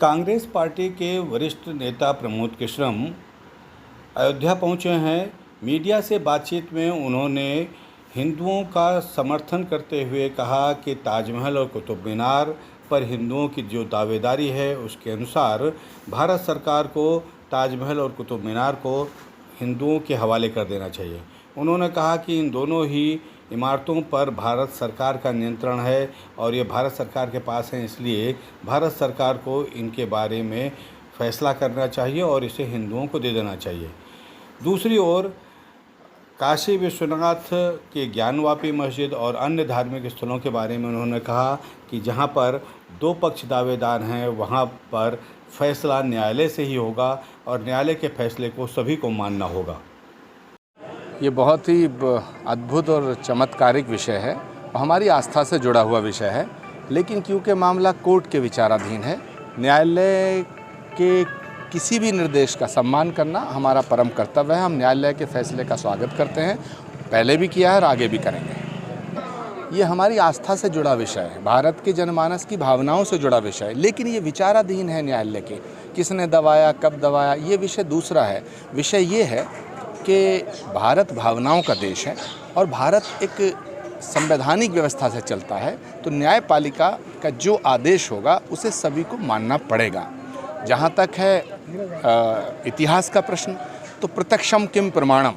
Congress party के वरिष्ठ नेता प्रमोद कृष्णम अयोध्या पहुंचे हैं। मीडिया से बातचीत में उन्होंने हिंदुओं का समर्थन करते हुए कहा कि ताजमहल और कुतुब मीनार पर हिंदुओं की जो दावेदारी है उसके अनुसार भारत सरकार को ताजमहल और कुतुब मीनार को हिंदुओं के हवाले कर देना चाहिए। उन्होंने कहा कि इन दोनों ही इमारतों पर भारत सरकार का नियंत्रण है और ये भारत सरकार के पास हैं, इसलिए भारत सरकार को इनके बारे में फ़ैसला करना चाहिए और इसे हिंदुओं को दे देना चाहिए। दूसरी ओर काशी विश्वनाथ के ज्ञानवापी मस्जिद और अन्य धार्मिक स्थलों के बारे में उन्होंने कहा कि जहां पर दो पक्ष दावेदार हैं वहां पर फैसला न्यायालय से ही होगा और न्यायालय के फैसले को सभी को मानना होगा। ये बहुत ही अद्भुत और चमत्कारिक विषय है, हमारी आस्था से जुड़ा हुआ विषय है, लेकिन क्योंकि मामला कोर्ट के विचाराधीन है, न्यायालय के किसी भी निर्देश का सम्मान करना हमारा परम कर्तव्य है। हम न्यायालय के फैसले का स्वागत करते हैं, पहले भी किया है और आगे भी करेंगे। ये हमारी आस्था से जुड़ा विषय है, भारत के जनमानस की भावनाओं से जुड़ा विषय है, लेकिन ये विचाराधीन है न्यायालय के। किसने दबाया, कब दबाया, ये विषय दूसरा है। विषय ये है कि भारत भावनाओं का देश है और भारत एक संवैधानिक व्यवस्था से चलता है, तो न्यायपालिका का जो आदेश होगा उसे सभी को मानना पड़ेगा। जहाँ तक है इतिहास का प्रश्न, तो प्रत्यक्षम किम प्रमाणम,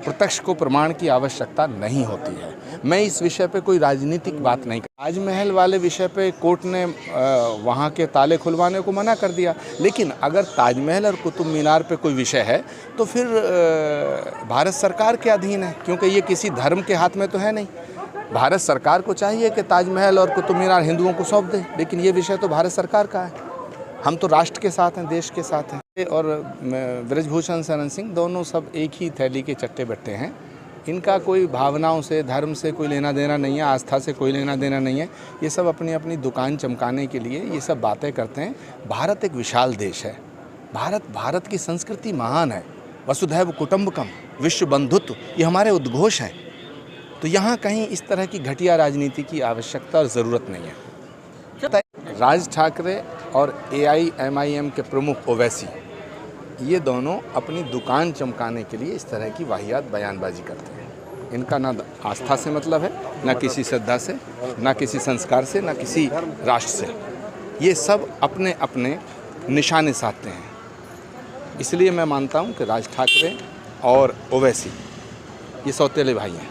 प्रत्यक्ष को प्रमाण की आवश्यकता नहीं होती है। मैं इस विषय पे कोई राजनीतिक बात नहीं कर। ताजमहल वाले विषय पे कोर्ट ने वहाँ के ताले खुलवाने को मना कर दिया, लेकिन अगर ताजमहल और कुतुब मीनार पे कोई विषय है तो फिर भारत सरकार के अधीन है, क्योंकि ये किसी धर्म के हाथ में तो है नहीं। भारत सरकार को चाहिए कि ताजमहल और कुतुब मीनार हिंदुओं को सौंप दे, लेकिन ये विषय तो भारत सरकार का है। हम तो राष्ट्र के साथ हैं, देश के साथ हैं। और ब्रजभूषण शरण सिंह दोनों सब एक ही थैली के चट्टे बट्टे हैं। इनका कोई भावनाओं से, धर्म से कोई लेना देना नहीं है, आस्था से कोई लेना देना नहीं है। ये सब अपनी अपनी दुकान चमकाने के लिए ये सब बातें करते हैं। भारत एक विशाल देश है, भारत की संस्कृति महान है। वसुधैव कुटुंबकम, विश्व बंधुत्व, ये हमारे उद्घोष हैं। तो यहाँ कहीं इस तरह की घटिया राजनीति की आवश्यकता और ज़रूरत नहीं है। राज ठाकरे और AIMIM के प्रमुख ओवैसी, ये दोनों अपनी दुकान चमकाने के लिए इस तरह की वाहियात बयानबाजी करते हैं। इनका ना आस्था से मतलब है, ना किसी श्रद्धा से, ना किसी संस्कार से, ना किसी राष्ट्र से। ये सब अपने अपने निशाने साधते हैं। इसलिए मैं मानता हूँ कि राज ठाकरे और ओवैसी ये सौतेले भाई हैं।